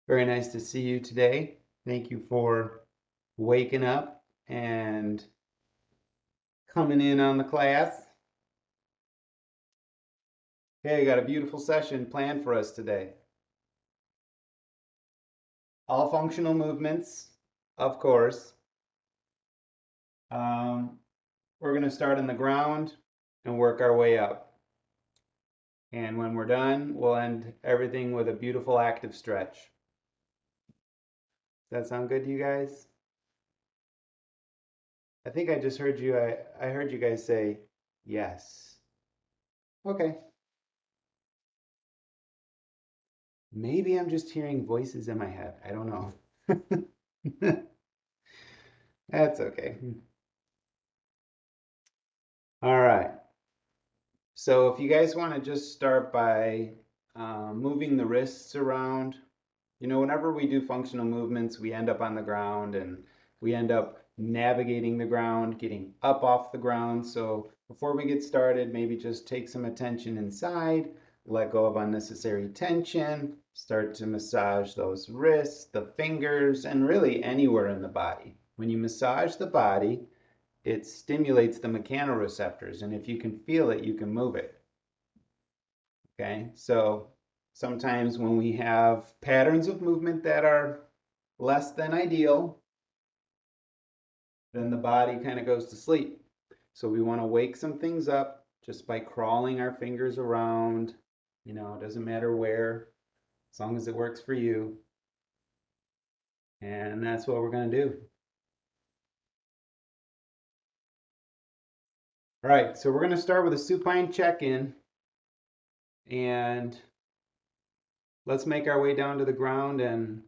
Very nice to see you today. Thank you for waking up and coming in on the class. Okay, I got a beautiful session planned for us today. All functional movements, of course. Um, we're going to start on the ground and work our way up. And when we're done, we'll end everything with a beautiful active stretch. Does that sound good to you guys? I think I just heard you, I heard you guys say yes. Okay. Maybe I'm just hearing voices in my head. I don't know. That's okay. All right. So if you guys want to just start by moving the wrists around, whenever we do functional movements, we end up on the ground and we end up navigating the ground, getting up off the ground. So before we get started, maybe just take some attention inside, let go of unnecessary tension, start to massage those wrists, the fingers, and really anywhere in the body. When you massage the body, it stimulates the mechanoreceptors, and if you can feel it, you can move it. Okay, so sometimes when we have patterns of movement that are less than ideal, then the body kind of goes to sleep. So we want to wake some things up just by crawling our fingers around. It doesn't matter where, as long as it works for you. And that's what we're going to do. All right, so we're going to start with a supine check-in, and let's make our way down to the ground and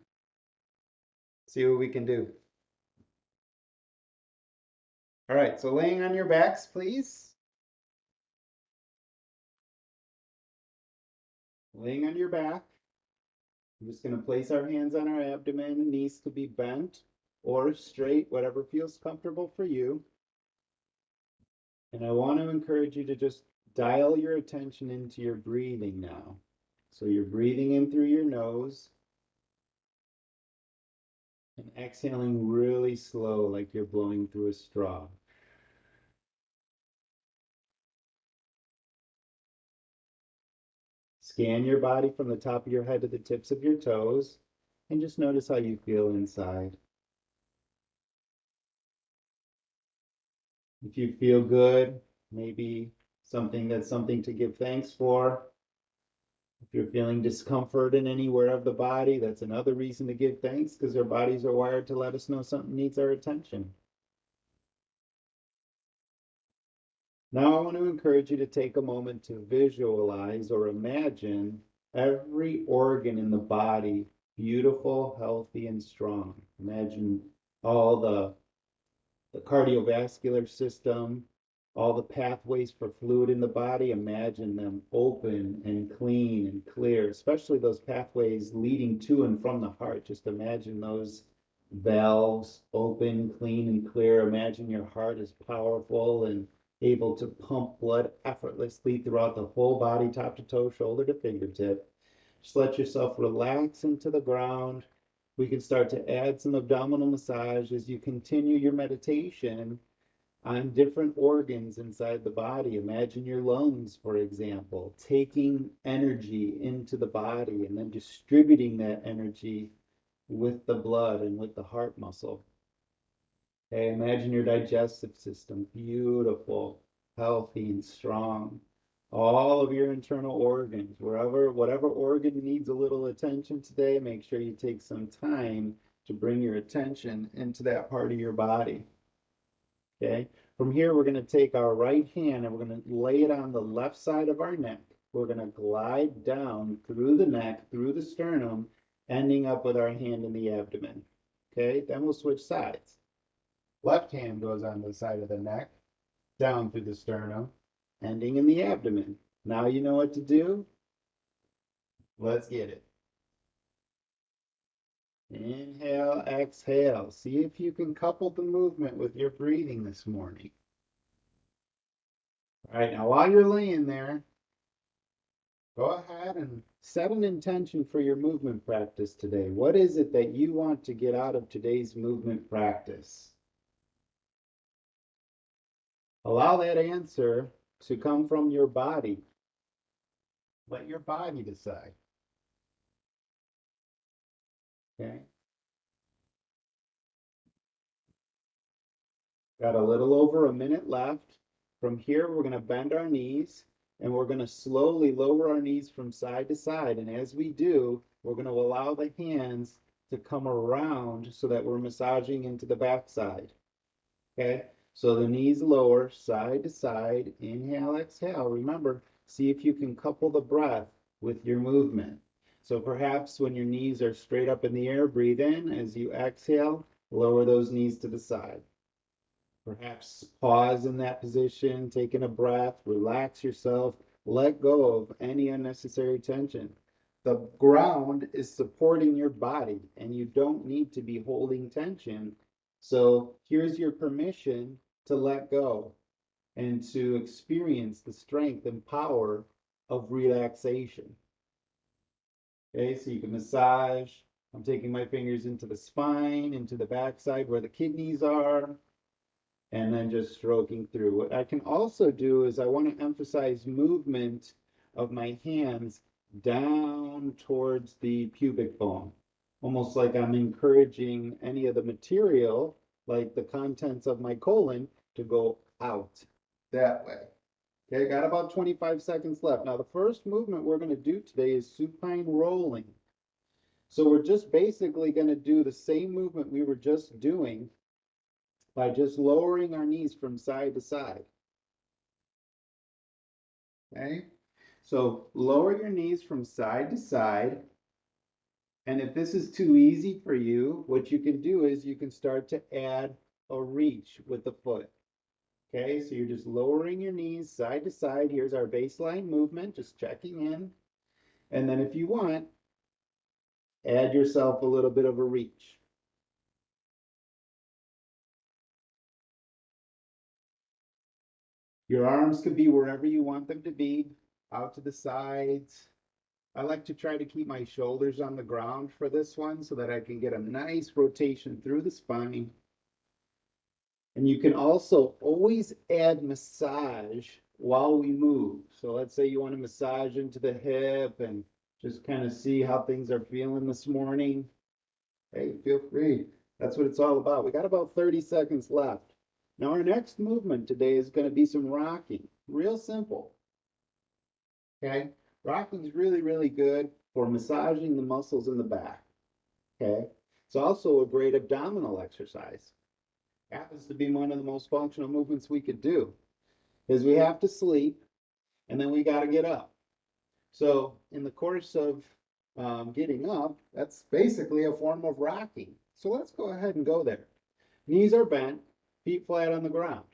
see what we can do. All right, so laying on your backs, please. Laying on your back. I'm just going to place our hands on our abdomen. Knees could be bent or straight, whatever feels comfortable for you. And I want to encourage you to just dial your attention into your breathing now. So you're breathing in through your nose and exhaling really slow, like you're blowing through a straw. Scan your body from the top of your head to the tips of your toes and just notice how you feel inside. If you feel good, maybe something to give thanks for. If you're feeling discomfort in anywhere of the body, that's another reason to give thanks because our bodies are wired to let us know something needs our attention. Now I want to encourage you to take a moment to visualize or imagine every organ in the body beautiful, healthy, and strong. Imagine all the cardiovascular system, all the pathways for fluid in the body, imagine them open and clean and clear, especially those pathways leading to and from the heart. Just imagine those valves open, clean, and clear. Imagine your heart is powerful and able to pump blood effortlessly throughout the whole body, top to toe, shoulder to fingertip. Just let yourself relax into the ground. We can start to add some abdominal massage as you continue your meditation on different organs inside the body. Imagine your lungs, for example, taking energy into the body and then distributing that energy with the blood and with the heart muscle. Okay, imagine your digestive system, beautiful, healthy, and strong. All of your internal organs, whatever organ needs a little attention today, make sure you take some time to bring your attention into that part of your body. Okay, from here, we're going to take our right hand and we're going to lay it on the left side of our neck. We're going to glide down through the neck, through the sternum, ending up with our hand in the abdomen. Okay, then we'll switch sides. Left hand goes on the side of the neck, down through the sternum, ending in the abdomen. Now you know what to do. Let's get it. Inhale, exhale. See if you can couple the movement with your breathing this morning. All right, now while you're laying there, go ahead and Set an intention for your movement practice today. What is it that you want to get out of today's movement practice? Allow that answer to come from your body. Let your body decide. Okay? Got a little over a minute left. From here, we're going to bend our knees and we're going to slowly lower our knees from side to side. And as we do, we're going to allow the hands to come around so that we're massaging into the back side. Okay? So the knees lower, side to side. Inhale, exhale. Remember, see if you can couple the breath with your movement. So perhaps when your knees are straight up in the air, breathe in. As you exhale, lower those knees to the side. Perhaps pause in that position, taking a breath, relax yourself, let go of any unnecessary tension. The ground is supporting your body and you don't need to be holding tension. So here's your permission to let go and to experience the strength and power of relaxation. Okay, so you can massage. I'm taking my fingers into the spine, into the backside where the kidneys are, and then just stroking through. What I can also do is I want to emphasize movement of my hands down towards the pubic bone, almost like I'm encouraging any of the material, like the contents of my colon, to go out that way. Okay, got about 25 seconds left. Now, the first movement we're going to do today is supine rolling. So we're just basically going to do the same movement we were just doing by just lowering our knees from side to side. Okay? So lower your knees from side to side. And if this is too easy for you, what you can do is you can start to add a reach with the foot. Okay, so you're just lowering your knees side to side. Here's our baseline movement, just checking in. And then if you want, add yourself a little bit of a reach. Your arms could be wherever you want them to be, out to the sides. I like to try to keep my shoulders on the ground for this one so that I can get a nice rotation through the spine. And you can also always add massage while we move. So let's say you want to massage into the hip and just kind of see how things are feeling this morning. Hey, feel free. That's what it's all about. We got about 30 seconds left. Now our next movement today is going to be some rocking. Real simple. Okay? Rocking is really, really good for massaging the muscles in the back. Okay? It's also a great abdominal exercise. Happens to be one of the most functional movements we could do. Is we have to sleep and then we got to get up. So in the course of getting up, that's basically a form of rocking. So let's go ahead and go there. Knees are bent, feet flat on the ground.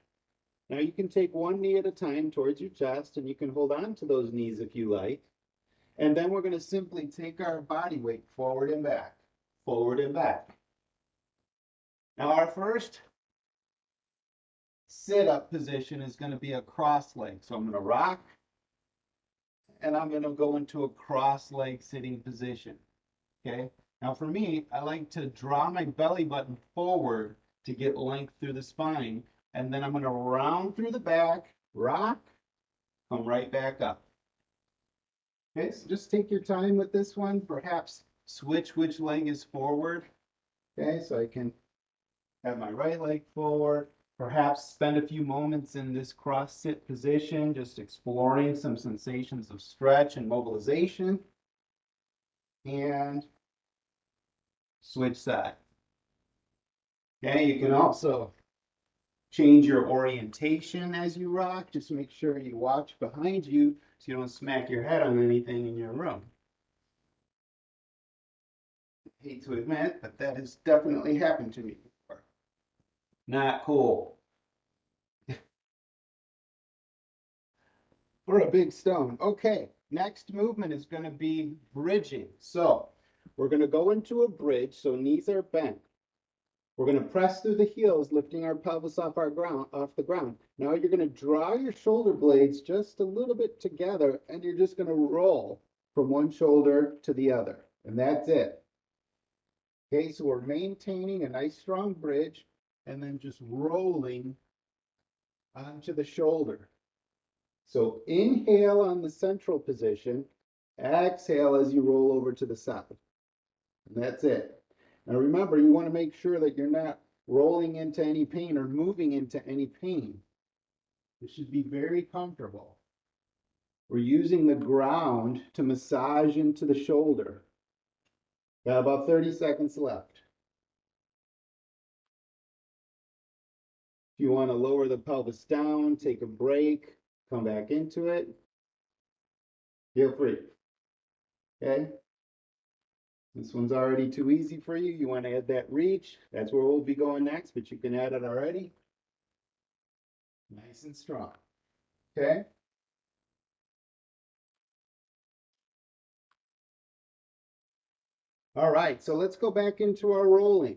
Now you can take one knee at a time towards your chest and you can hold on to those knees if you like. And then we're going to simply take our body weight forward and back, forward and back. Now our first sit-up position is going to be a cross leg. So I'm going to rock and I'm going to go into a cross leg sitting position. Okay. Now for me, I like to draw my belly button forward to get length through the spine. And then I'm going to round through the back, rock, come right back up. Okay, so just take your time with this one. Perhaps switch which leg is forward. Okay, so I can have my right leg forward. Perhaps spend a few moments in this cross sit position, just exploring some sensations of stretch and mobilization. And switch side. Okay, you can also change your orientation as you rock. Just make sure you watch behind you so you don't smack your head on anything in your room. I hate to admit, but that has definitely happened to me before. Not cool. For a big stone. Okay, next movement is going to be bridging. So we're going to go into a bridge, so knees are bent. We're going to press through the heels, lifting our pelvis off the ground. Now you're going to draw your shoulder blades just a little bit together, and you're just going to roll. from one shoulder to the other, and that's it. Okay, so we're maintaining a nice strong bridge and then just rolling onto the shoulder. So inhale on the central position, exhale as you roll over to the side. And that's it. Now remember, you want to make sure that you're not rolling into any pain or moving into any pain. It should be very comfortable. We're using the ground to massage into the shoulder. Got about 30 seconds left. If you want to lower the pelvis down, take a break, come back into it, feel free. Okay? This one's already too easy for you. You want to add that reach. That's where we'll be going next, but you can add it already. Nice and strong. Okay? All right, so let's go back into our rolling.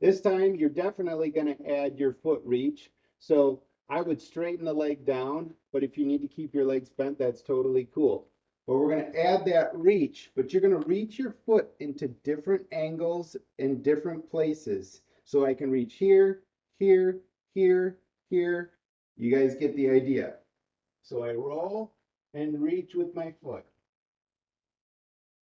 This time you're definitely going to add your foot reach. So I would straighten the leg down, but if you need to keep your legs bent, that's totally cool. But we're going to add that reach, but you're going to reach your foot into different angles in different places. So I can reach here, here, here, here. You guys get the idea. So I roll and reach with my foot.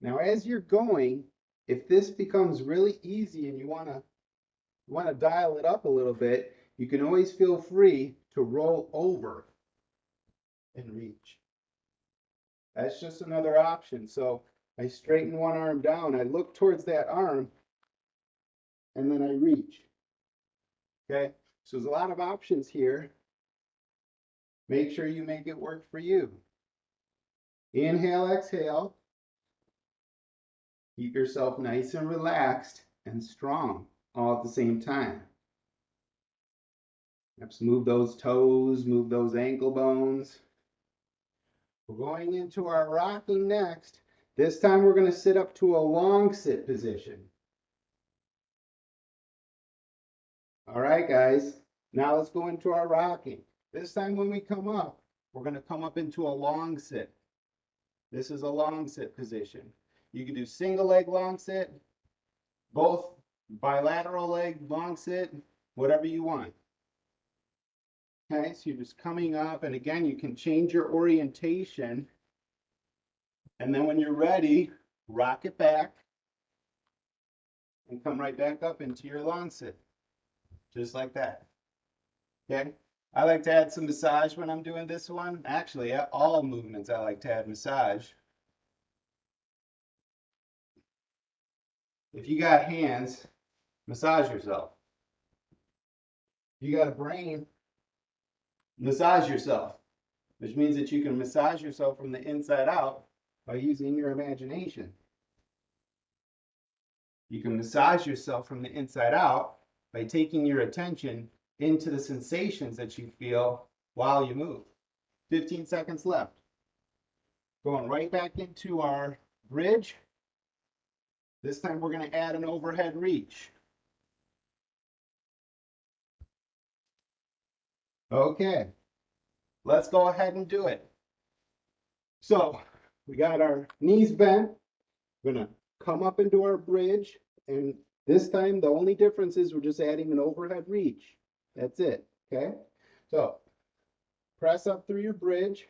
Now, as you're going, if this becomes really easy and you want to dial it up a little bit, you can always feel free to roll over and reach. That's just another option. So I straighten one arm down, I look towards that arm, and then I reach. Okay, so there's a lot of options here. Make sure you make it work for you. Inhale, exhale. Keep yourself nice and relaxed and strong all at the same time. Let's move those toes, move those ankle bones. We're going into our rocking next. This time we're going to sit up to a long sit position. All right, guys. Now let's go into our rocking. This time when we come up, we're going to come up into a long sit. This is a long sit position. You can do single leg long sit, both bilateral leg long sit, whatever you want. Okay, so you're just coming up, and again, you can change your orientation. And then when you're ready, rock it back and come right back up into your long sit, just like that. Okay, I like to add some massage when I'm doing this one. Actually, at all movements, I like to add massage. If you got hands, massage yourself. If you got a brain, massage yourself, which means that you can massage yourself from the inside out by using your imagination. You can massage yourself from the inside out by taking your attention into the sensations that you feel while you move. 15 seconds left. Going right back into our bridge. This time we're going to add an overhead reach. Okay, let's go ahead and do it. So we got our knees bent. We're going to come up into our bridge, and this time the only difference is we're just adding an overhead reach. That's it. Okay, so press up through your bridge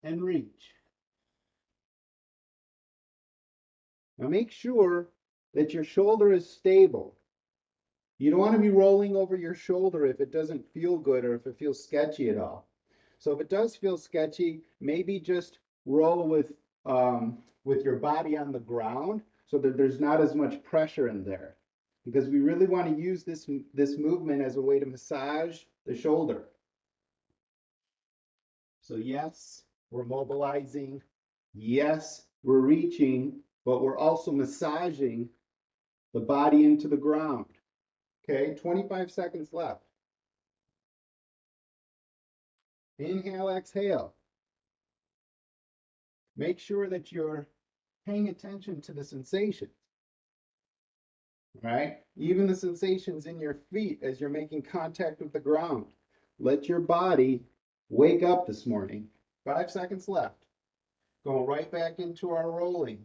and reach. Now make sure that your shoulder is stable. You don't want to be rolling over your shoulder if it doesn't feel good or if it feels sketchy at all. So if it does feel sketchy, maybe just roll with your body on the ground so that there's not as much pressure in there. Because we really want to use this movement as a way to massage the shoulder. So yes, we're mobilizing. Yes, we're reaching, but we're also massaging the body into the ground. Okay, 25 seconds left. Inhale, exhale. Make sure that you're paying attention to the sensations. Right? Even the sensations in your feet as you're making contact with the ground. Let your body wake up this morning. 5 seconds left. Going right back into our rolling.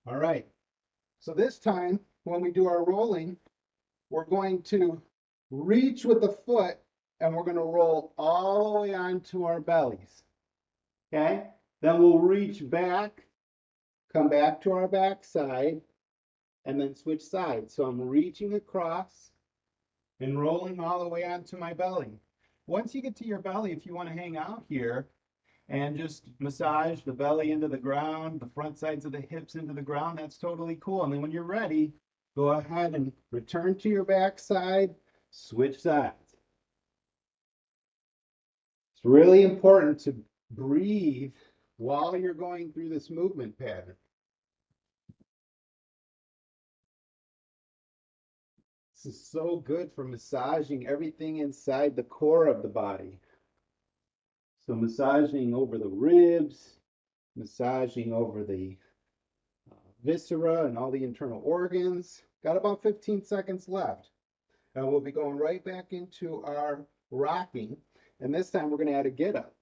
All right. So this time, when we do our rolling, we're going to reach with the foot and we're going to roll all the way onto our bellies. Okay? Then we'll reach back, come back to our back side, and then switch sides. So I'm reaching across and rolling all the way onto my belly. Once you get to your belly, if you want to hang out here and just massage the belly into the ground, the front sides of the hips into the ground, that's totally cool. And then when you're ready, go ahead and return to your back side, switch sides. It's really important to breathe while you're going through this movement pattern. This is so good for massaging everything inside the core of the body. So massaging over the ribs, massaging over the viscera and all the internal organs. Got about 15 seconds left. And we'll be going right back into our rocking. And this time we're going to add a get up.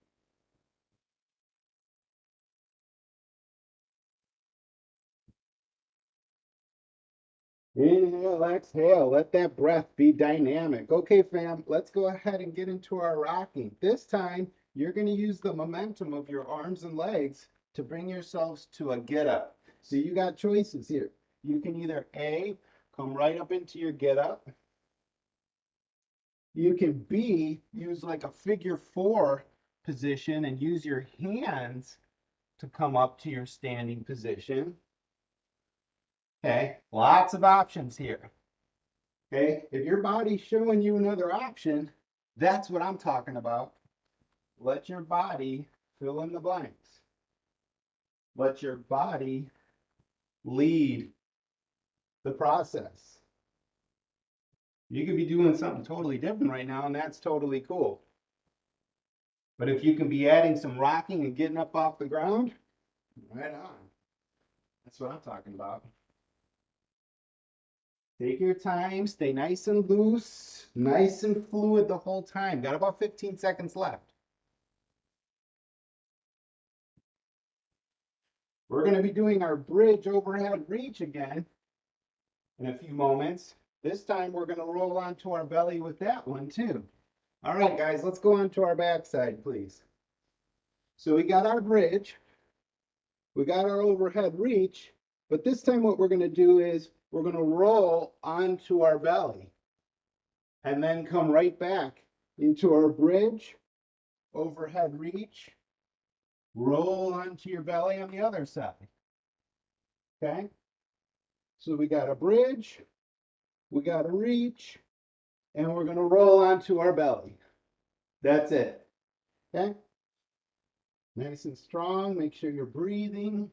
Inhale, exhale, let that breath be dynamic. Okay, fam, let's go ahead and get into our rocking. This time, you're going to use the momentum of your arms and legs to bring yourselves to a get up. So you got choices here. You can either A, come right up into your get up. You can B, use like a figure 4 position and use your hands to come up to your standing position. Okay, lots of options here. Okay, if your body's showing you another option, that's what I'm talking about. Let your body fill in the blanks. Let your body lead the process. You could be doing something totally different right now, and that's totally cool. But if you can be adding some rocking and getting up off the ground, right on. That's what I'm talking about. Take your time, stay nice and loose, nice and fluid the whole time. Got about 15 seconds left. We're going to be doing our bridge overhead reach again in a few moments. This time we're going to roll onto our belly with that one too. All right, guys, let's go on to our backside, please. So we got our bridge, we got our overhead reach, but this time what we're going to do is we're going to roll onto our belly and then come right back into our bridge, overhead reach, roll onto your belly on the other side. Okay? So we got a bridge, we got a reach, and we're going to roll onto our belly. That's it. Okay? Nice and strong. Make sure you're breathing,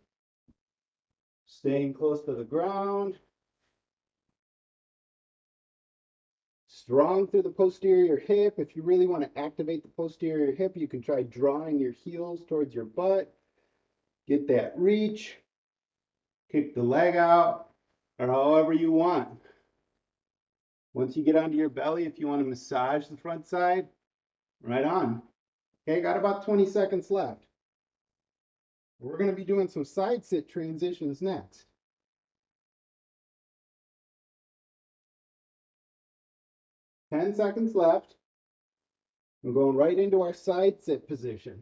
staying close to the ground. Strong through the posterior hip. If you really want to activate the posterior hip, you can try drawing your heels towards your butt. Get that reach. Kick the leg out, or however you want. Once you get onto your belly, if you want to massage the front side, right on. Okay, got about 20 seconds left. We're going to be doing some side sit transitions next. 10 seconds left. We're going right into our side sit position.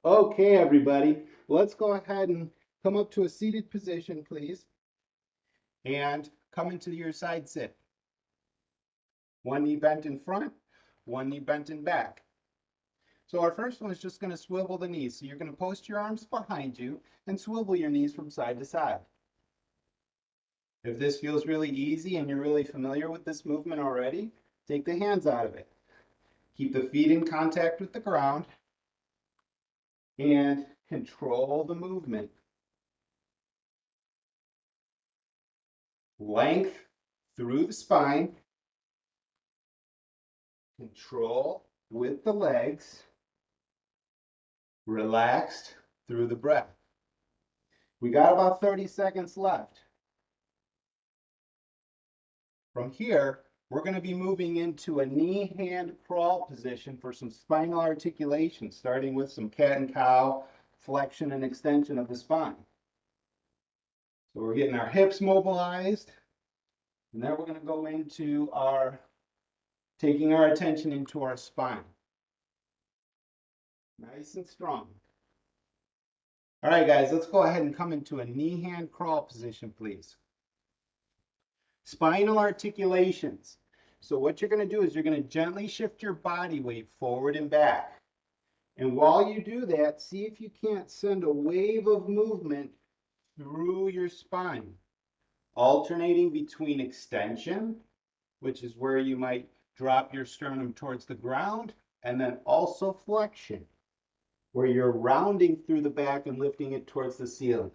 Okay, everybody, let's go ahead and come up to a seated position, please, and come into your side sit. One knee bent in front, one knee bent in back. So our first one is just going to swivel the knees. So you're going to post your arms behind you and swivel your knees from side to side. If this feels really easy and you're really familiar with this movement already, take the hands out of it. Keep the feet in contact with the ground and control the movement. Length through the spine. Control with the legs. Relaxed through the breath. We got about 30 seconds left. From here, we're going to be moving into a knee-hand crawl position for some spinal articulation, starting with some cat and cow flexion and extension of the spine. So we're getting our hips mobilized, and then we're going to go into taking our attention into our spine. Nice and strong. All right, guys, let's go ahead and come into a knee-hand crawl position, please. Spinal articulations. So what you're going to do is you're going to gently shift your body weight forward and back. And while you do that, see if you can't send a wave of movement through your spine, alternating between extension, which is where you might drop your sternum towards the ground, and then also flexion, where you're rounding through the back and lifting it towards the ceiling.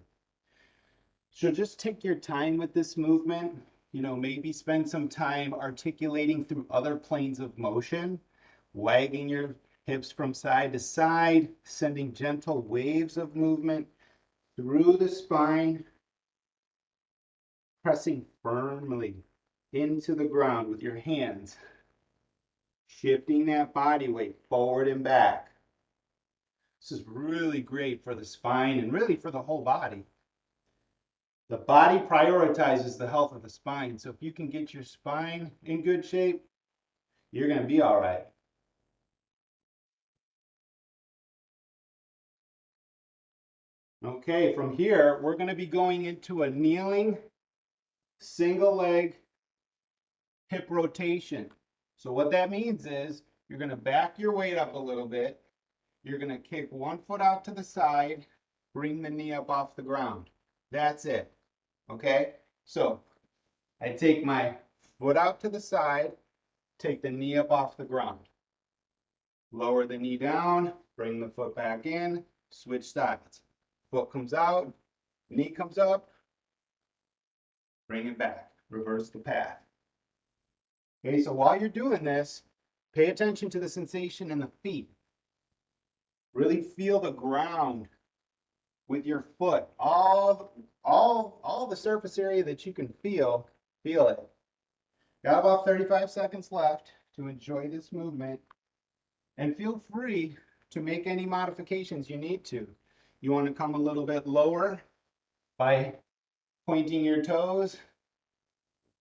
So just take your time with this movement. You know, maybe spend some time articulating through other planes of motion, wagging your hips from side to side, sending gentle waves of movement through the spine, pressing firmly into the ground with your hands, shifting that body weight forward and back. This is really great for the spine and really for the whole body. The body prioritizes the health of the spine, so if you can get your spine in good shape, you're going to be all right. Okay, from here, we're going to be going into a kneeling single leg hip rotation. So what that means is you're going to back your weight up a little bit. You're going to kick one foot out to the side, bring the knee up off the ground. That's it. Okay? So I take my foot out to the side, take the knee up off the ground. Lower the knee down, bring the foot back in, switch sides. Foot comes out, knee comes up, bring it back. Reverse the path. Okay, so while you're doing this, pay attention to the sensation in the feet. Really feel the ground with your foot. All the surface area that you can feel it. Got about 35 seconds left to enjoy this movement. And feel free to make any modifications you need to. You want to come a little bit lower by pointing your toes,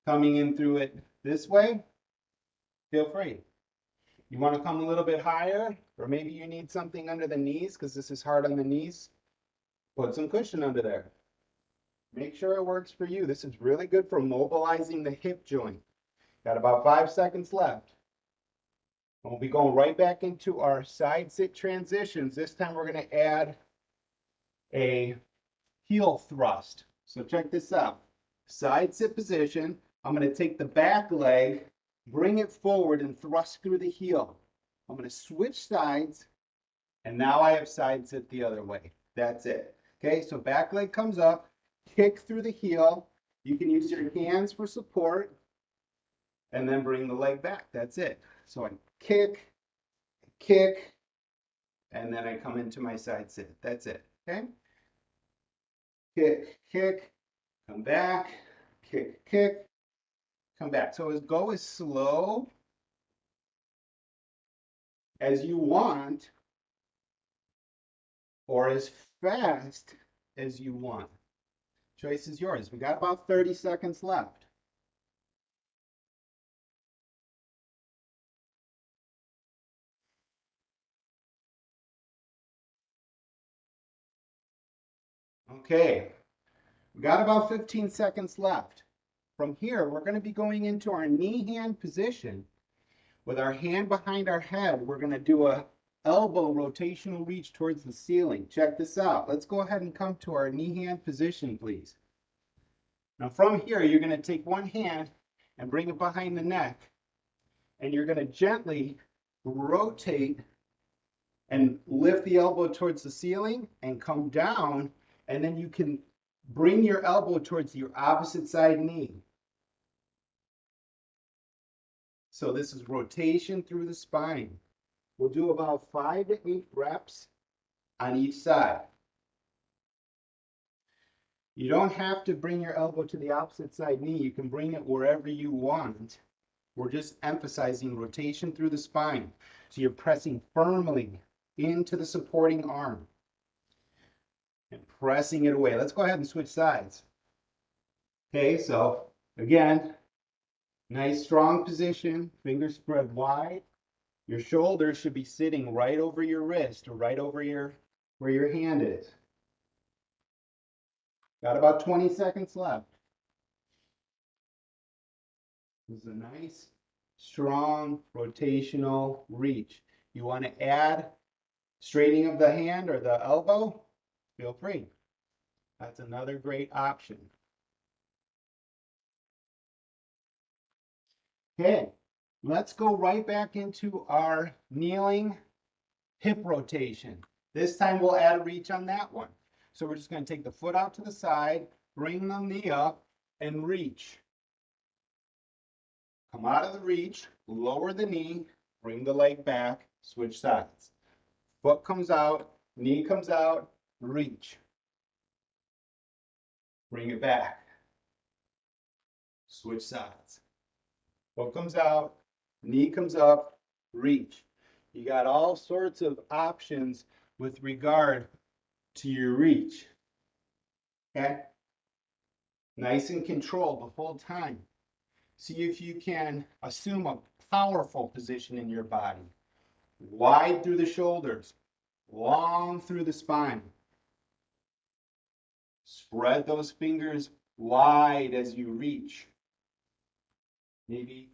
coming in through it this way, feel free. You want to come a little bit higher, or maybe you need something under the knees because this is hard on the knees, put some cushion under there. Make sure it works for you. This is really good for mobilizing the hip joint. Got about 5 seconds left. And we'll be going right back into our side sit transitions. This time we're going to add a heel thrust. So check this out. Side sit position. I'm going to take the back leg, bring it forward and thrust through the heel. I'm going to switch sides, and now I have side sit the other way. That's it. Okay, so back leg comes up, kick through the heel. You can use your hands for support, and then bring the leg back. That's it. So I kick, and then I come into my side sit. That's it. Okay? Kick, come back, kick, come back. So go as slow as you want or as fast as you want. Choice is yours. We got about 30 seconds left. Okay, we got about 15 seconds left. From here, we're going to be going into our knee hand position. With our hand behind our head, we're going to do a elbow rotational reach towards the ceiling. Check this out. Let's go ahead and come to our knee hand position, please. Now from here, you're going to take one hand and bring it behind the neck, and you're going to gently rotate and lift the elbow towards the ceiling and come down, and then you can bring your elbow towards your opposite side knee. So this is rotation through the spine. We'll do about 5 to 8 reps on each side. You don't have to bring your elbow to the opposite side knee. You can bring it wherever you want. We're just emphasizing rotation through the spine. So you're pressing firmly into the supporting arm and pressing it away. Let's go ahead and switch sides. Okay, so again, nice strong position, fingers spread wide. Your shoulders should be sitting right over your wrist or right over where your hand is. Got about 20 seconds left. This is a nice, strong, rotational reach. You want to add straightening of the hand or the elbow? Feel free. That's another great option. Okay, let's go right back into our kneeling hip rotation. This time we'll add a reach on that one. So we're just going to take the foot out to the side, bring the knee up, and reach. Come out of the reach, lower the knee, bring the leg back, switch sides. Foot comes out, knee comes out, reach. Bring it back. Switch sides. Foot comes out, knee comes up, reach. You got all sorts of options with regard to your reach. Okay? Nice and controlled the whole time. See if you can assume a powerful position in your body. Wide through the shoulders, long through the spine. Spread those fingers wide as you reach. Maybe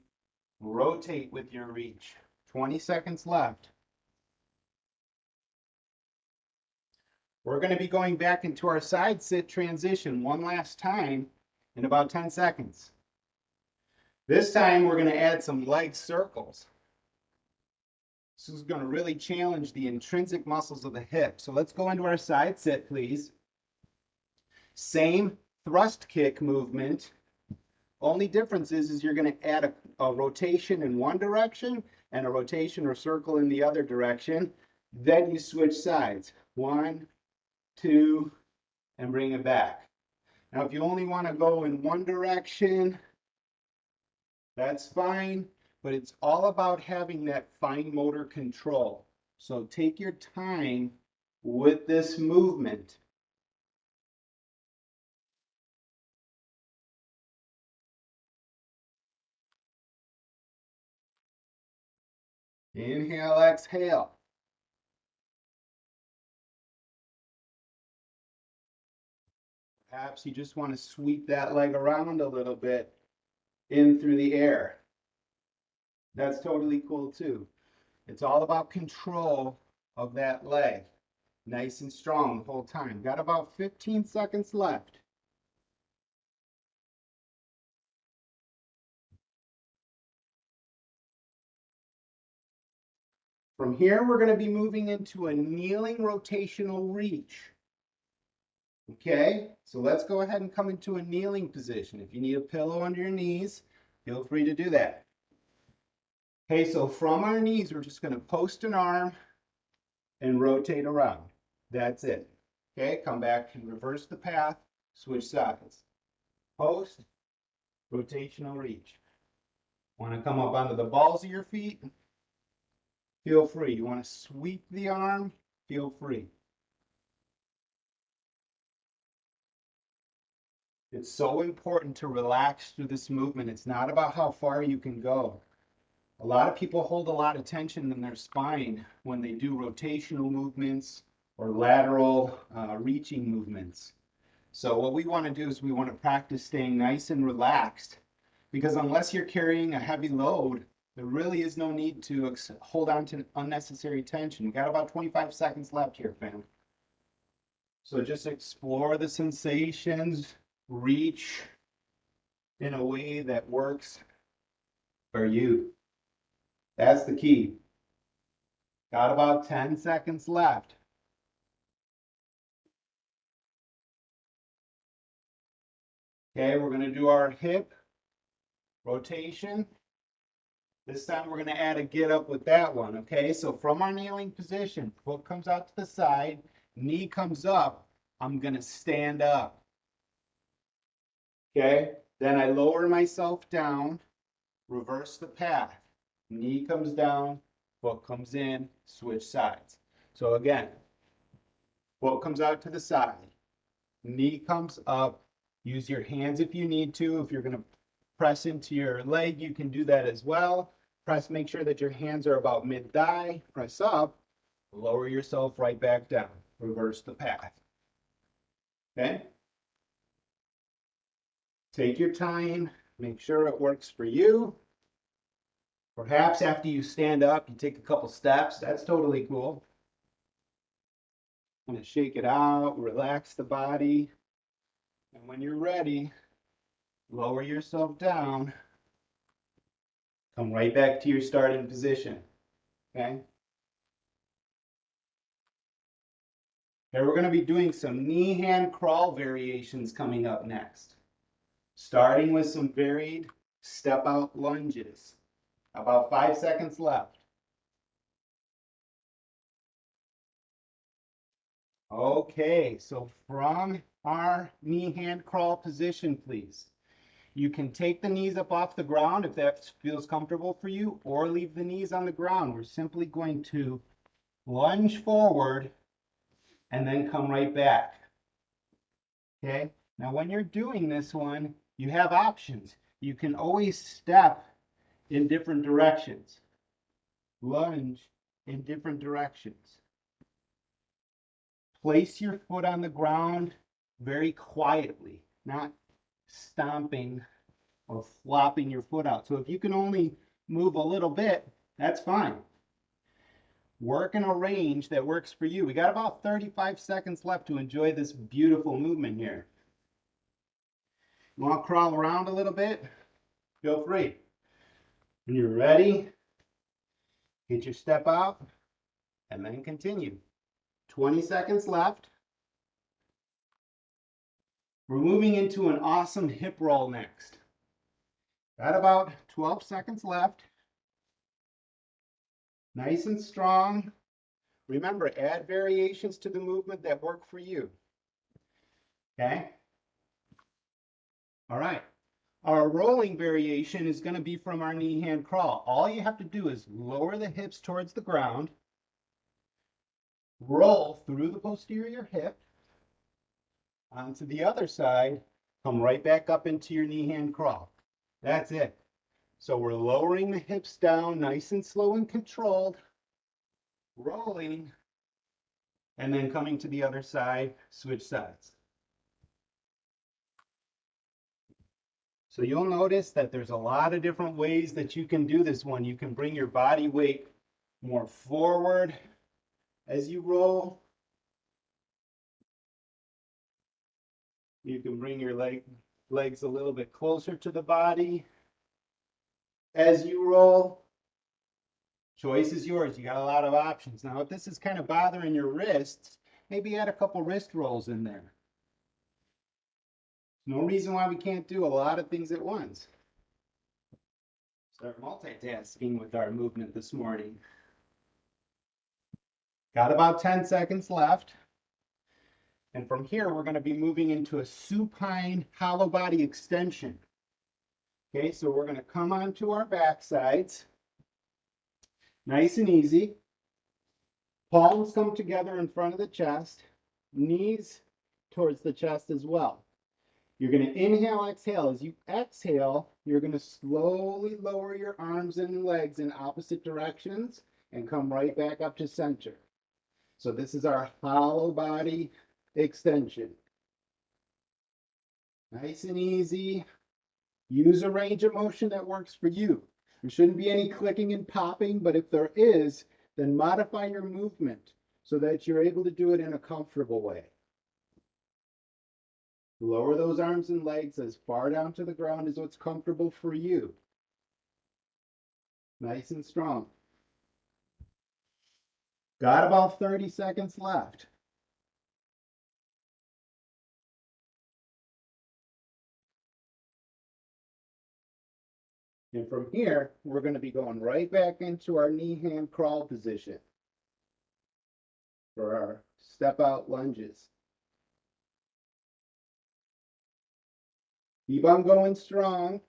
rotate with your reach. 20 seconds left. We're going to be going back into our side sit transition one last time in about 10 seconds. This time we're going to add some leg circles. This is going to really challenge the intrinsic muscles of the hip. So let's go into our side sit, please. Same thrust kick movement. Only difference is you're going to add a rotation in one direction and a rotation or circle in the other direction. Then you switch sides. 1, 2, and bring it back. Now, if you only want to go in one direction, that's fine, but it's all about having that fine motor control. So take your time with this movement. Inhale, exhale. Perhaps you just want to sweep that leg around a little bit in through the air. That's totally cool too. It's all about control of that leg. Nice and strong the whole time. Got about 15 seconds left. From here, we're going to be moving into a kneeling rotational reach. Okay, so let's go ahead and come into a kneeling position. If you need a pillow under your knees, feel free to do that. Okay, so from our knees, we're just going to post an arm and rotate around. That's it. Okay, come back and reverse the path, switch sides. Post, rotational reach. Want to come up onto the balls of your feet? Feel free. You want to sweep the arm? Feel free. It's so important to relax through this movement. It's not about how far you can go. A lot of people hold a lot of tension in their spine when they do rotational movements or lateral reaching movements. So what we want to do is we want to practice staying nice and relaxed, because unless you're carrying a heavy load, there really is no need to hold on to unnecessary tension. We got about 25 seconds left here, fam. So just explore the sensations, reach in a way that works for you. That's the key. Got about 10 seconds left. Okay, we're going to do our hip rotation. This time we're going to add a get up with that one. Okay, so from our kneeling position, foot comes out to the side, knee comes up. I'm going to stand up. Okay, then I lower myself down, reverse the path. Knee comes down, foot comes in, switch sides. So again, foot comes out to the side, knee comes up. Use your hands if you need to. If you're going to press into your leg, you can do that as well. Press, make sure that your hands are about mid-thigh. Press up, lower yourself right back down. Reverse the path. Okay? Take your time. Make sure it works for you. Perhaps after you stand up, you take a couple steps. That's totally cool. Kind of shake it out, relax the body. And when you're ready, lower yourself down. Come right back to your starting position. Okay? Here we're going to be doing some knee hand crawl variations coming up next. Starting with some varied step out lunges. About 5 seconds left. Okay, so from our knee hand crawl position, please. You can take the knees up off the ground if that feels comfortable for you, or leave the knees on the ground. We're simply going to lunge forward and then come right back. Okay, now when you're doing this one, you have options. You can always step in different directions, lunge in different directions. Place your foot on the ground very quietly, not stomping or flopping your foot out. So if you can only move a little bit, that's fine. Work in a range that works for you. We got about 35 seconds left to enjoy this beautiful movement here. You want to crawl around a little bit? Feel free. When you're ready, get your step out and then continue. 20 seconds left. We're moving into an awesome hip roll next. Got about 12 seconds left. Nice and strong. Remember, add variations to the movement that work for you. Okay? All right. Our rolling variation is going to be from our knee hand crawl. All you have to do is lower the hips towards the ground, roll through the posterior hip, onto the other side, come right back up into your knee hand crawl. That's it. So we're lowering the hips down nice and slow and controlled, rolling, and then coming to the other side, switch sides. So you'll notice that there's a lot of different ways that you can do this one. You can bring your body weight more forward as you roll. You can bring your legs a little bit closer to the body as you roll. Choice is yours. You got a lot of options. Now, if this is kind of bothering your wrists, maybe add a couple wrist rolls in there. No reason why we can't do a lot of things at once. Start multitasking with our movement this morning. Got about 10 seconds left. And from here, we're going to be moving into a supine hollow body extension. Okay, so we're going to come onto our back sides. Nice and easy. Palms come together in front of the chest. Knees towards the chest as well. You're going to inhale, exhale. As you exhale, you're going to slowly lower your arms and legs in opposite directions and come right back up to center. So this is our hollow body extension. Nice and easy. Use a range of motion that works for you. There shouldn't be any clicking and popping, but if there is, then modify your movement so that you're able to do it in a comfortable way. Lower those arms and legs as far down to the ground as what's comfortable for you. Nice and strong. Got about 30 seconds left. And from here, we're going to be going right back into our knee hand crawl position for our step out lunges. Keep on going strong.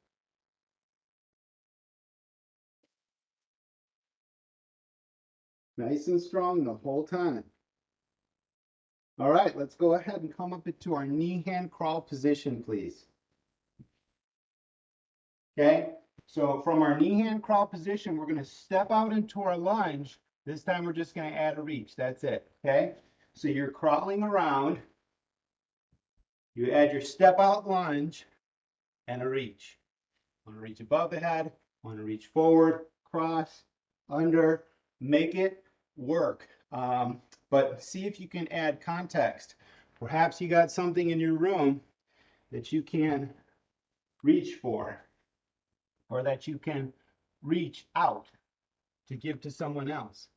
Nice and strong the whole time. All right, let's go ahead and come up into our knee hand crawl position, please. Okay, so from our knee hand crawl position, we're going to step out into our lunge. This time we're just going to add a reach. That's it. Okay, so you're crawling around. You add your step out lunge and a reach. Want to reach above the head, want to reach forward, cross, under, make it work. But see if you can add context. Perhaps you got something in your room that you can reach for, or that you can reach out to give to someone else.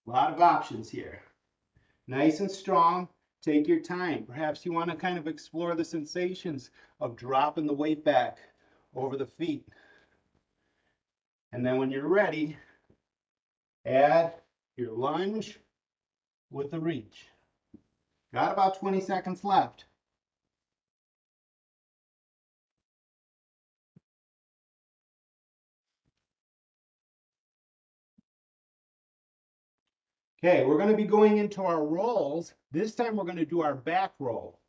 A lot of options here. Nice and strong. Take your time. Perhaps you want to kind of explore the sensations of dropping the weight back over the feet. And then when you're ready, add your lunge with the reach. Got about 20 seconds left. Okay, we're going to be going into our rolls. This time we're going to do our back roll.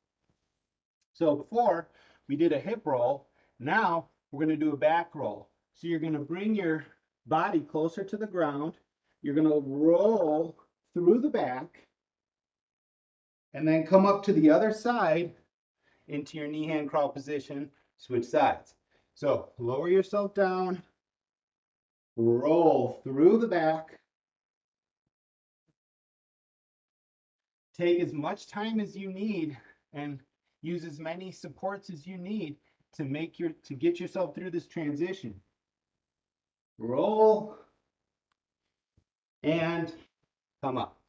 So before we did a hip roll, now we're going to do a back roll. So you're going to bring your body closer to the ground. You're going to roll through the back and then come up to the other side into your knee hand crawl position. Switch sides. So lower yourself down, roll through the back. Take as much time as you need and use as many supports as you need to get yourself through this transition. Roll and come up.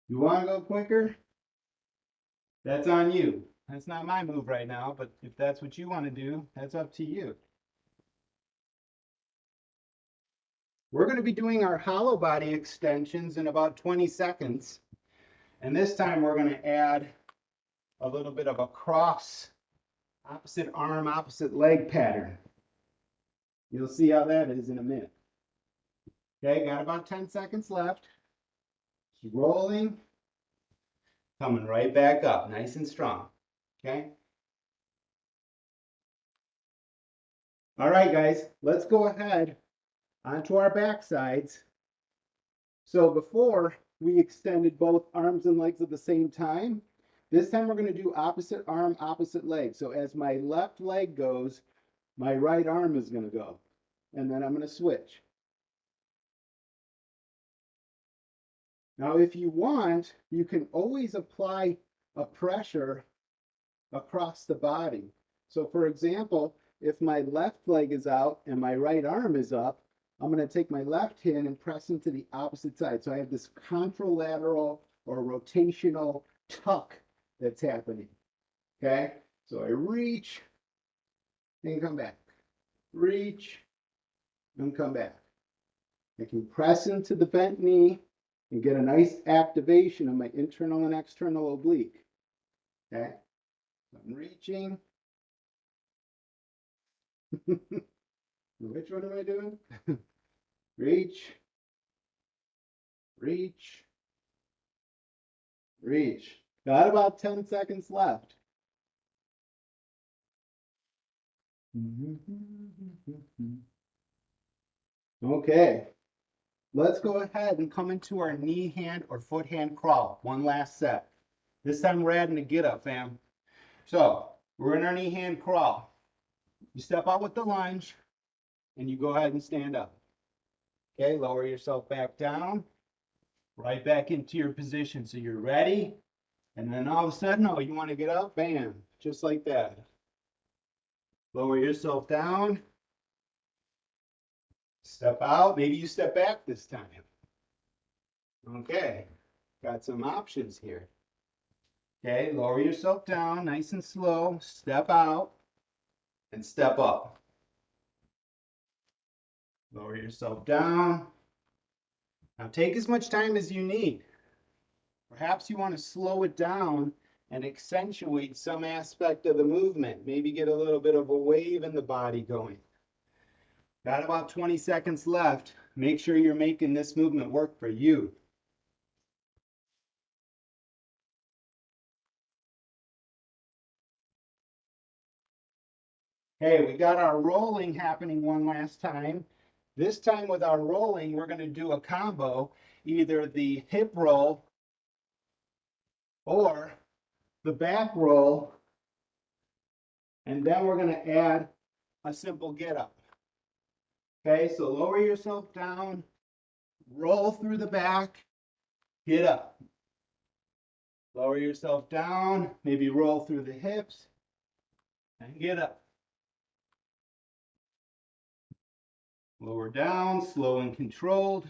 You want to go quicker? That's on you. That's not my move right now, but if that's what you want to do, that's up to you. We're going to be doing our hollow body extensions in about 20 seconds. And this time we're going to add a little bit of a cross, opposite arm, opposite leg pattern. You'll see how that is in a minute. Okay, got about 10 seconds left. Keep rolling. Coming right back up, nice and strong. Okay? All right, guys, let's go ahead onto our back sides. So before we extended both arms and legs at the same time, this time we're going to do opposite arm, opposite leg. So as my left leg goes, my right arm is going to go. And then I'm going to switch. Now, if you want, you can always apply a pressure across the body. So for example, if my left leg is out and my right arm is up, I'm going to take my left hand and press into the opposite side. So I have this contralateral or rotational tuck that's happening. Okay? So I reach and come back. Reach and come back. I can press into the bent knee and get a nice activation of my internal and external oblique. Okay? I'm reaching. Which one am I doing? Reach, reach, reach. Got about 10 seconds left. Okay, let's go ahead and come into our knee hand or foot hand crawl. One last set. This time we're adding a get up, fam. So we're in our knee hand crawl. You step out with the lunge and you go ahead and stand up. Okay, lower yourself back down, right back into your position. So you're ready. And then all of a sudden, oh, you want to get up? Bam, just like that. Lower yourself down. Step out. Maybe you step back this time. Okay, got some options here. Okay, lower yourself down nice and slow. Step out and step up. Lower yourself down. Now take as much time as you need. Perhaps you want to slow it down and accentuate some aspect of the movement. Maybe get a little bit of a wave in the body going. Got about 20 seconds left. Make sure you're making this movement work for you. Hey, we got our rolling happening one last time. This time with our rolling, we're going to do a combo, either the hip roll or the back roll, and then we're going to add a simple get up. Okay, so lower yourself down, roll through the back, get up. Lower yourself down, maybe roll through the hips, and get up. Lower down, slow and controlled.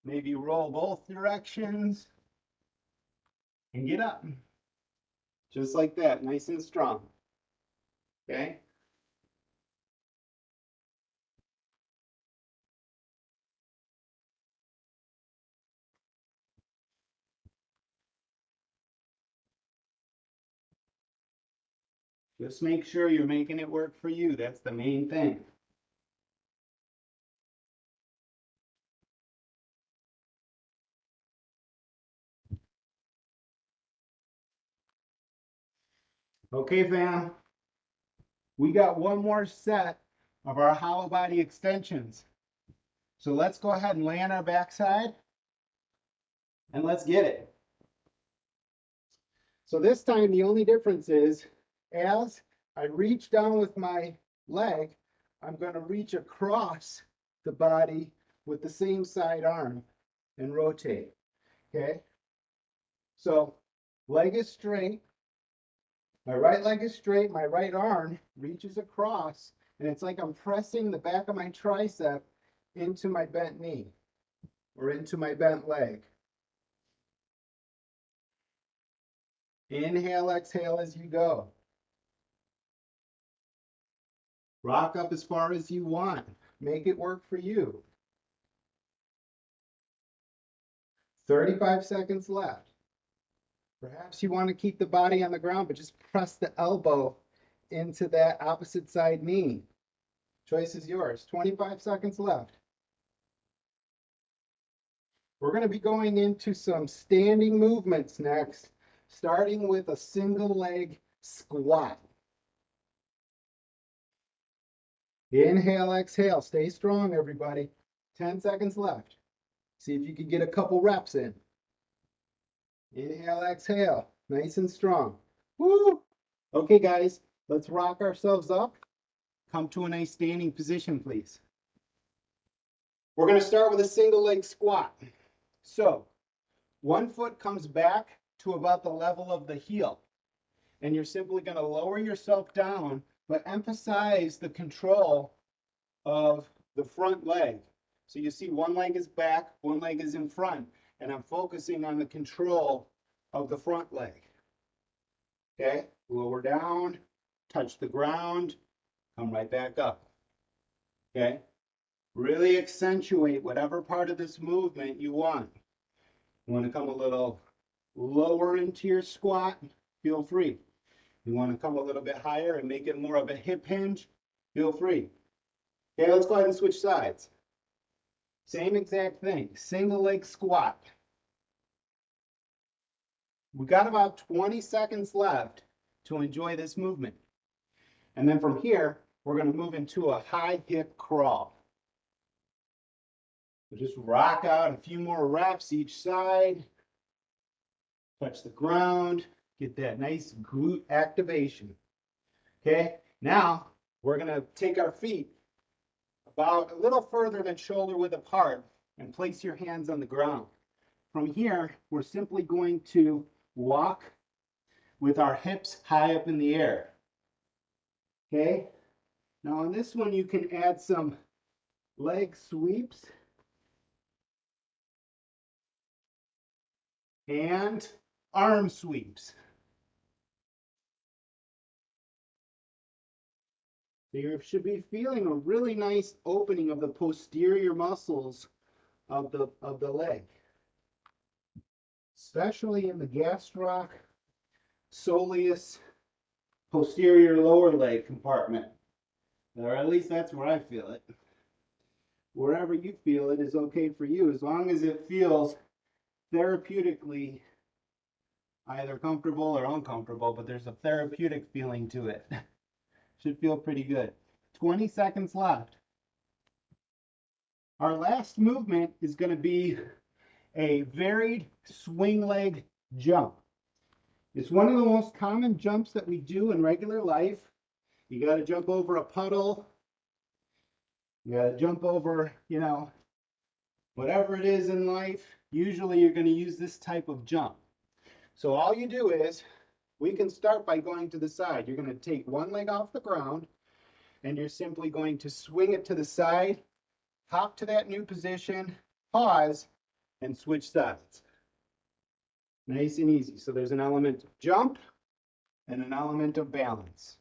Maybe roll both directions and get up. Just like that, nice and strong. Okay? Just make sure you're making it work for you. That's the main thing. Okay, fam. We got one more set of our hollow body extensions. So let's go ahead and lay on our backside and let's get it. So this time the only difference is as I reach down with my leg, I'm going to reach across the body with the same side arm and rotate. Okay? So leg is straight. My right leg is straight. My right arm reaches across, and it's like I'm pressing the back of my tricep into my bent knee or into my bent leg. Inhale, exhale as you go. Rock up as far as you want. Make it work for you. 35 seconds left. Perhaps you want to keep the body on the ground, but just press the elbow into that opposite side knee. Choice is yours. 25 seconds left. We're going to be going into some standing movements next, starting with a single leg squat. Inhale, exhale. Stay strong, everybody. 10 seconds left. See if you can get a couple reps in. Inhale, exhale. Nice and strong. Woo! Okay, guys, let's rock ourselves up. Come to a nice standing position, please. We're going to start with a single leg squat. So, one foot comes back to about the level of the heel. And you're simply going to lower yourself down, but emphasize the control of the front leg. So you see one leg is back, one leg is in front, and I'm focusing on the control of the front leg. Okay, lower down, touch the ground, come right back up. Okay, really accentuate whatever part of this movement you want. You want to come a little lower into your squat, feel free. You want to come a little bit higher and make it more of a hip hinge, feel free. Okay, let's go ahead and switch sides. Same exact thing, single leg squat. We got about 20 seconds left to enjoy this movement. And then from here, we're going to move into a high hip crawl. We'll just rock out a few more reps each side. Touch the ground, get that nice glute activation. Okay, now we're going to take our feet about a little further than shoulder width apart and place your hands on the ground. From here, we're simply going to walk with our hips high up in the air. Okay, now on this one, you can add some leg sweeps and arm sweeps. So you should be feeling a really nice opening of the posterior muscles of the leg, especially in the gastroc, soleus, posterior lower leg compartment. Or at least that's where I feel it. Wherever you feel it is okay for you, as long as it feels therapeutically either comfortable or uncomfortable, but there's a therapeutic feeling to it. Should feel pretty good. 20 seconds left. Our last movement is going to be a varied swing leg jump. It's one of the most common jumps that we do in regular life. You got to jump over a puddle. You got to jump over, whatever it is in life. Usually you're going to use this type of jump. So all you do is, we can start by going to the side. You're going to take one leg off the ground and you're simply going to swing it to the side, hop to that new position, pause, and switch sides. Nice and easy. So there's an element of jump and an element of balance.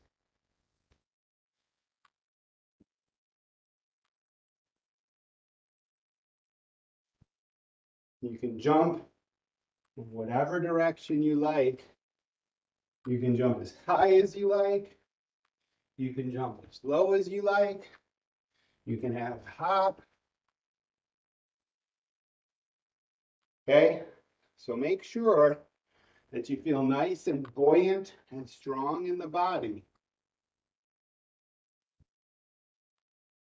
You can jump in whatever direction you like. You can jump as high as you like. You can jump as low as you like. You can have hop. Okay? So make sure that you feel nice and buoyant and strong in the body.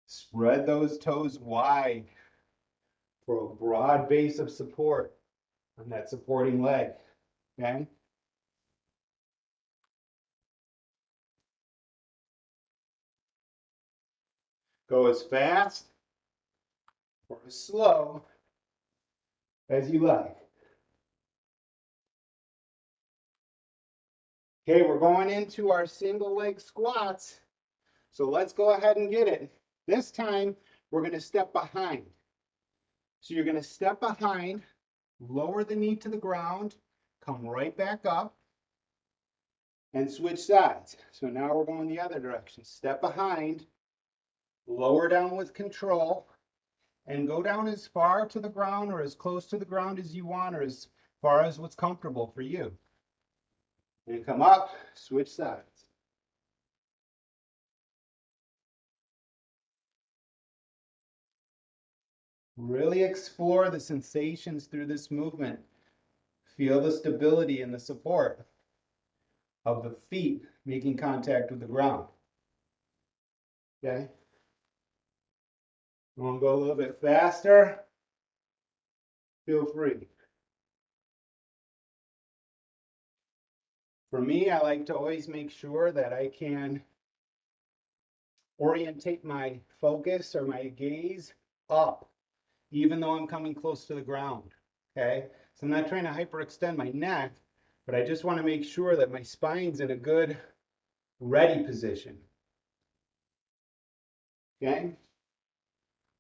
Spread those toes wide for a broad base of support on that supporting leg. Okay? Go as fast or as slow as you like. Okay, we're going into our single leg squats. So let's go ahead and get it. This time, we're going to step behind. So you're going to step behind, lower the knee to the ground, come right back up, and switch sides. So now we're going the other direction. Step behind, lower down with control, and go down as far to the ground or as close to the ground as you want, or as far as what's comfortable for you. And come up, switch sides. Really explore the sensations through this movement. Feel the stability and the support of the feet making contact with the ground. Okay? You want to go a little bit faster? Feel free. For me, I like to always make sure that I can orientate my focus or my gaze up, even though I'm coming close to the ground. Okay? So I'm not trying to hyperextend my neck, but I just want to make sure that my spine's in a good, ready position. Okay?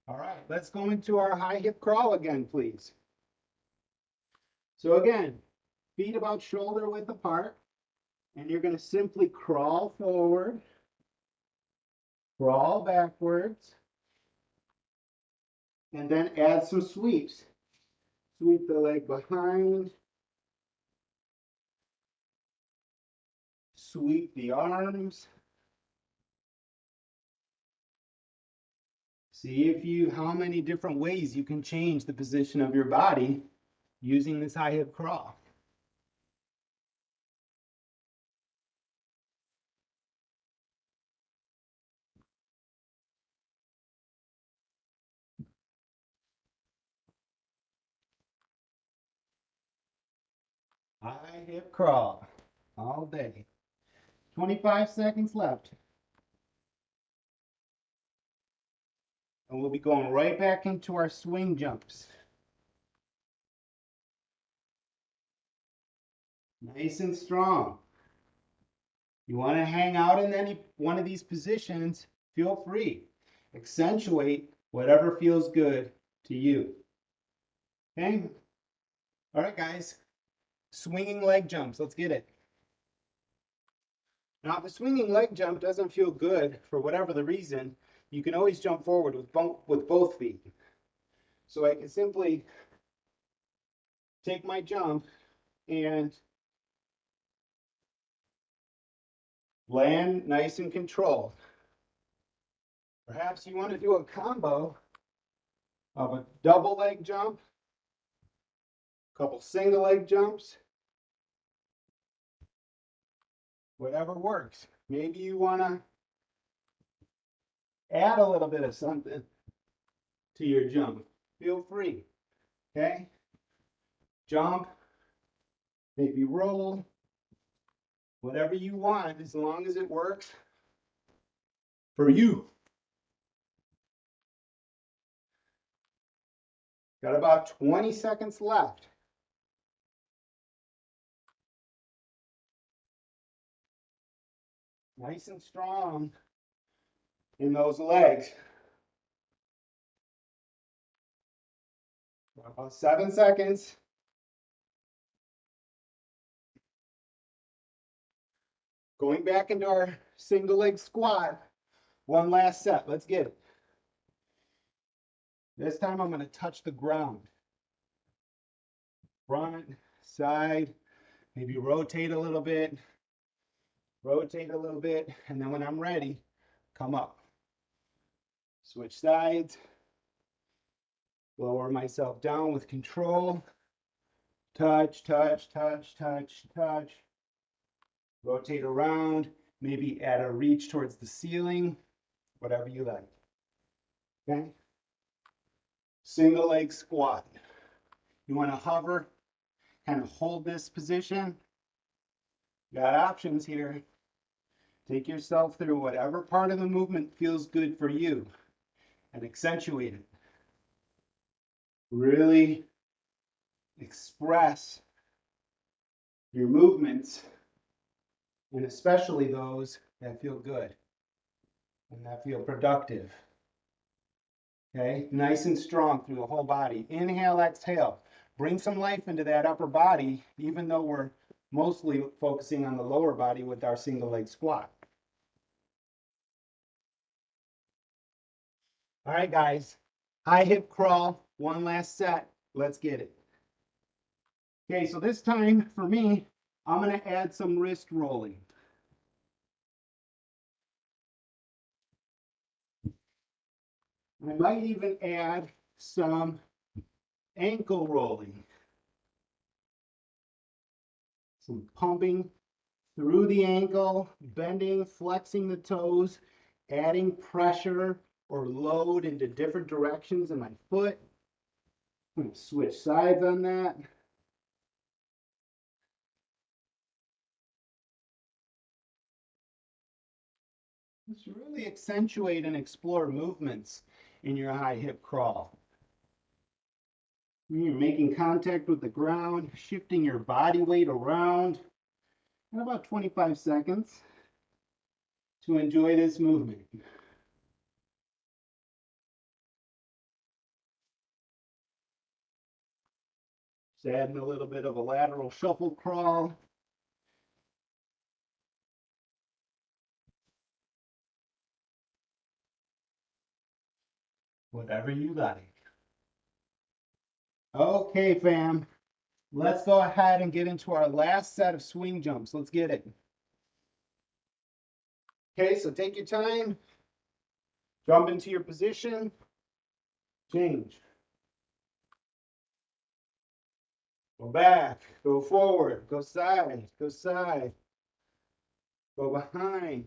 All right, let's go into our high hip crawl again, please. So again, feet about shoulder width apart, and you're going to simply crawl forward, crawl backwards, and then add some sweeps. Sweep the leg behind, sweep the arms. See how many different ways you can change the position of your body using this high hip crawl. High hip crawl all day. 25 seconds left. And we'll be going right back into our swing jumps. Nice and strong. You want to hang out in any one of these positions, feel free. Accentuate whatever feels good to you. Okay? All right, guys. Swinging leg jumps. Let's get it. Now, if a swinging leg jump doesn't feel good for whatever the reason, you can always jump forward with both feet. So I can simply take my jump and land nice and controlled. Perhaps you want to do a combo of a double leg jump, a couple single leg jumps, whatever works. Maybe you want to add a little bit of something to your jump. Feel free, okay? Jump, maybe roll, whatever you want, as long as it works for you. Got about 20 seconds left. Nice and strong in those legs. About 7 seconds. Going back into our single leg squat. One last set. Let's get it. This time I'm going to touch the ground. Front, side, maybe rotate a little bit, and then when I'm ready, come up. Switch sides, lower myself down with control. Touch, touch, touch, touch, touch. Rotate around, maybe add a reach towards the ceiling, whatever you like. Okay? Single leg squat. You want to hover, kind of hold this position. Got options here. Take yourself through whatever part of the movement feels good for you and accentuate it. Really express your movements, and especially those that feel good and that feel productive. Okay, nice and strong through the whole body. Inhale, exhale. Bring some life into that upper body, even though we're mostly focusing on the lower body with our single leg squat. All right, guys. High hip crawl. One last set. Let's get it. Okay, so this time for me, I'm going to add some wrist rolling. I might even add some ankle rolling. Some pumping through the ankle, bending, flexing the toes, adding pressure or load into different directions in my foot. I'm going to switch sides on that. Just really accentuate and explore movements in your high hip crawl. You're making contact with the ground, shifting your body weight around. In about 25 seconds to enjoy this movement. Just adding a little bit of a lateral shuffle crawl. Whatever you like. Okay, fam. Let's go ahead and get into our last set of swing jumps. Let's get it. Okay, so take your time. Jump into your position. Change. Go back. Go forward. Go side. Go side. Go behind.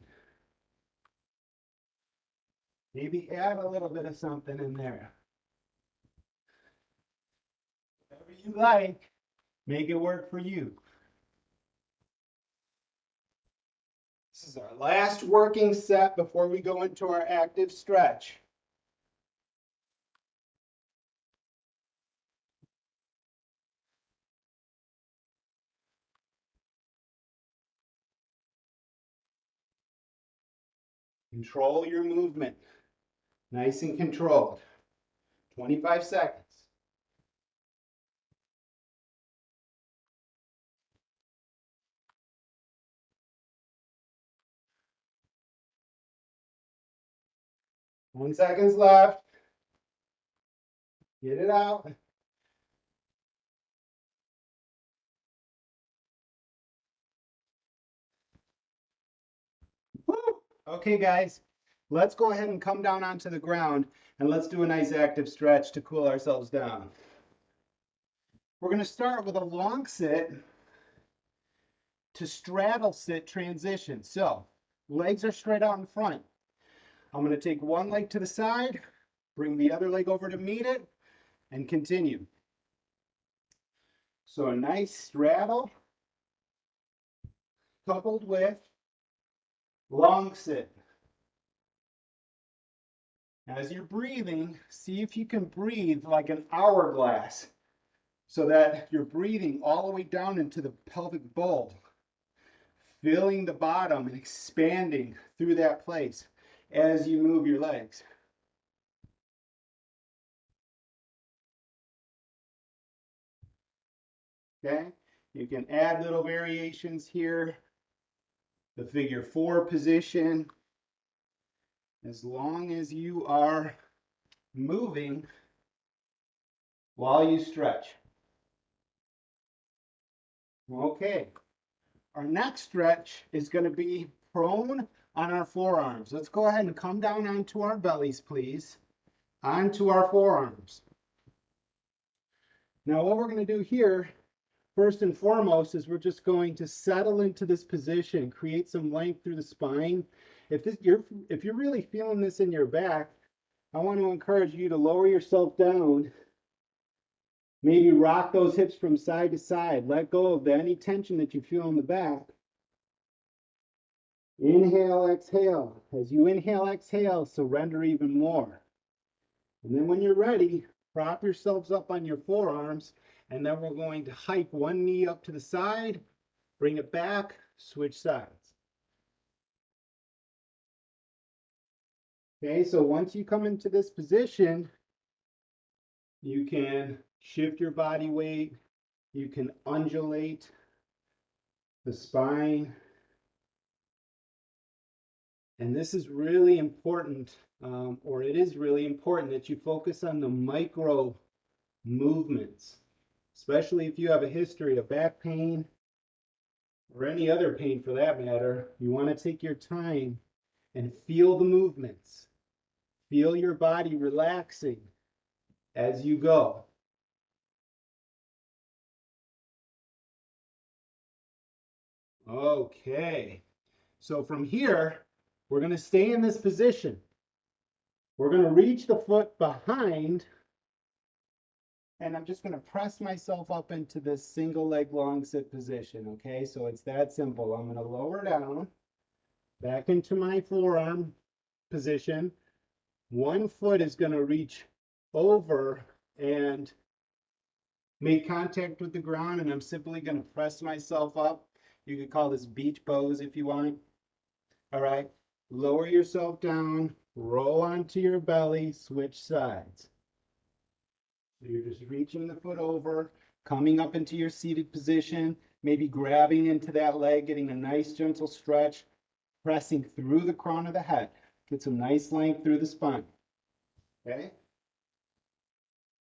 Maybe add a little bit of something in there. Whatever you like, make it work for you. This is our last working set before we go into our active stretch. Control your movement. Nice and controlled. 25 seconds. One seconds left. Get it out. Woo! Okay, guys. let's go ahead and come down onto the ground and let's do a nice active stretch to cool ourselves down. We're going to start with a long sit to straddle sit transition. So legs are straight out in front. I'm going to take one leg to the side, bring the other leg over to meet it, and continue. So a nice straddle coupled with long sit. As you're breathing, see if you can breathe like an hourglass so that you're breathing all the way down into the pelvic bowl, filling the bottom and expanding through that place as you move your legs. Okay, you can add little variations here. The figure 4 position, as long as you are moving while you stretch. Okay, our next stretch is going to be prone on our forearms. Let's go ahead and come down onto our bellies, please, onto our forearms. Now what we're going to do here, first and foremost, is we're just going to settle into this position, create some length through the spine. If you're really feeling this in your back, I want to encourage you to lower yourself down. Maybe rock those hips from side to side. Let go of any tension that you feel in the back. Inhale, exhale. As you inhale, exhale, surrender even more. And then when you're ready, prop yourselves up on your forearms, and then we're going to hike one knee up to the side, bring it back, switch sides. Okay, so once you come into this position, you can shift your body weight, you can undulate the spine. And this is really important, or it is really important that you focus on the micro movements, especially if you have a history of back pain or any other pain for that matter. You want to take your time and feel the movements. Feel your body relaxing as you go. Okay, so from here, we're going to stay in this position. We're going to reach the foot behind, and I'm just going to press myself up into this single leg long sit position. Okay, so it's that simple. I'm going to lower down back into my forearm position. One foot is going to reach over and make contact with the ground, and I'm simply going to press myself up. You could call this beach pose if you want. All right, lower yourself down, roll onto your belly, switch sides. So you're just reaching the foot over, coming up into your seated position, maybe grabbing into that leg, getting a nice gentle stretch, pressing through the crown of the head. Get some nice length through the spine. Okay?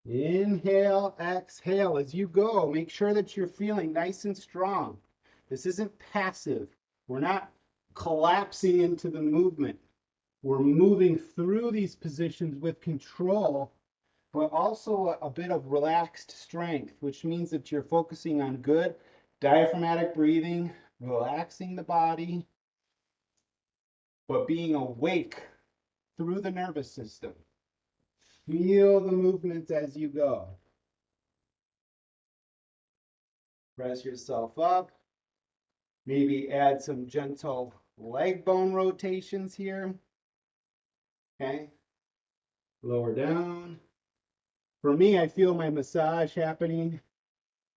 Inhale, exhale as you go. Make sure that you're feeling nice and strong. This isn't passive. We're not collapsing into the movement. We're moving through these positions with control, but also a bit of relaxed strength, which means that you're focusing on good diaphragmatic breathing, relaxing the body, but being awake through the nervous system. Feel the movements as you go. Press yourself up. Maybe add some gentle leg bone rotations here. Okay. Lower down. For me, I feel my massage happening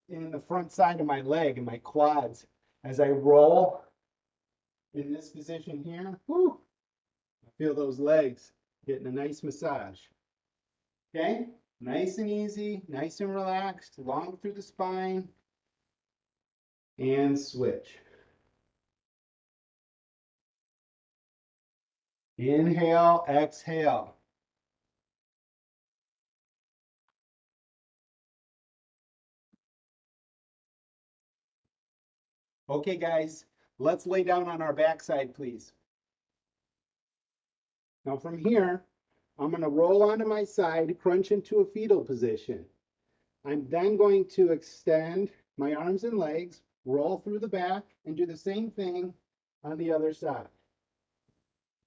in the front side of my leg and my quads as I roll in this position here. Woo, I feel those legs getting a nice massage. Okay, nice and easy, nice and relaxed, long through the spine, and switch. Inhale, exhale. Okay, guys, let's lay down on our backside, please. Now from here, I'm going to roll onto my side, crunch into a fetal position. I'm then going to extend my arms and legs, roll through the back, and do the same thing on the other side.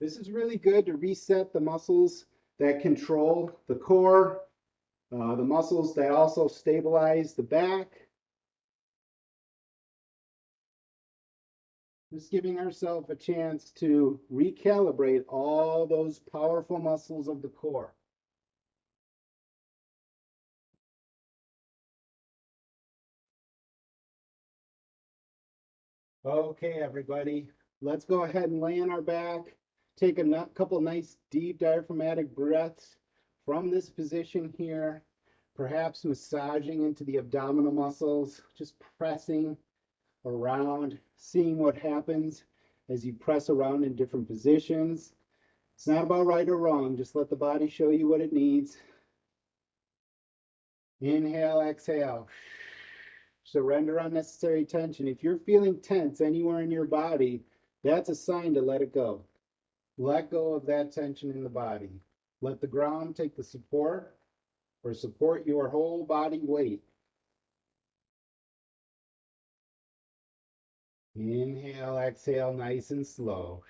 This is really good to reset the muscles that control the core, the muscles that also stabilize the back. Just giving ourselves a chance to recalibrate all those powerful muscles of the core. Okay, everybody, let's go ahead and lay on our back. Take a couple nice deep diaphragmatic breaths from this position here, perhaps massaging into the abdominal muscles, just pressing around, seeing what happens as you press around in different positions. It's not about right or wrong, just let the body show you what it needs. Inhale, exhale. Surrender unnecessary tension. If you're feeling tense anywhere in your body, that's a sign to let it go. Let go of that tension in the body. Let the ground take the support or support your whole body weight. Inhale, exhale, nice and slow.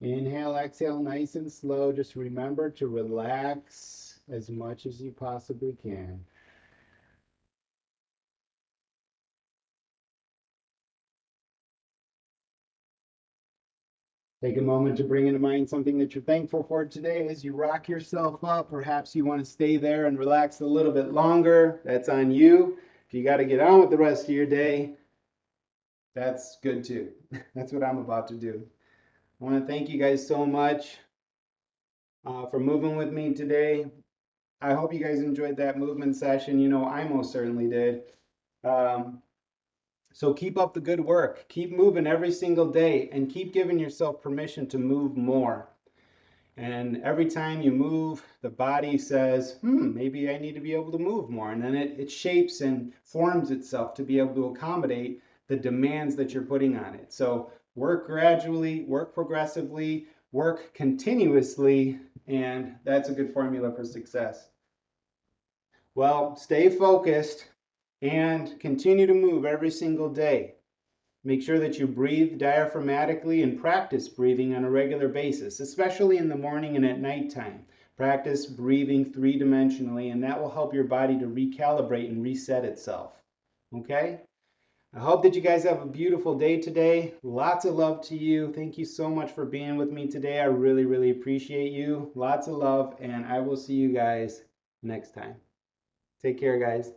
Inhale, exhale, nice and slow. Just remember to relax as much as you possibly can. Take a moment to bring into mind something that you're thankful for today as you rock yourself up. Perhaps you want to stay there and relax a little bit longer. That's on you. If you got to get on with the rest of your day, that's good too. That's what I'm about to do. I want to thank you guys so much for moving with me today. I hope you guys enjoyed that movement session. You know, I most certainly did. Um, so keep up the good work. Keep moving every single day and keep giving yourself permission to move more. And every time you move, the body says, maybe I need to be able to move more. And then it shapes and forms itself to be able to accommodate the demands that you're putting on it. So work gradually, work progressively, work continuously, and that's a good formula for success. Well, stay focused and continue to move every single day. Make sure that you breathe diaphragmatically and practice breathing on a regular basis, especially in the morning and at nighttime. Practice breathing three-dimensionally, and that will help your body to recalibrate and reset itself. Okay? I hope that you guys have a beautiful day today. Lots of love to you. Thank you so much for being with me today. I really, really appreciate you. Lots of love, and I will see you guys next time. Take care, guys.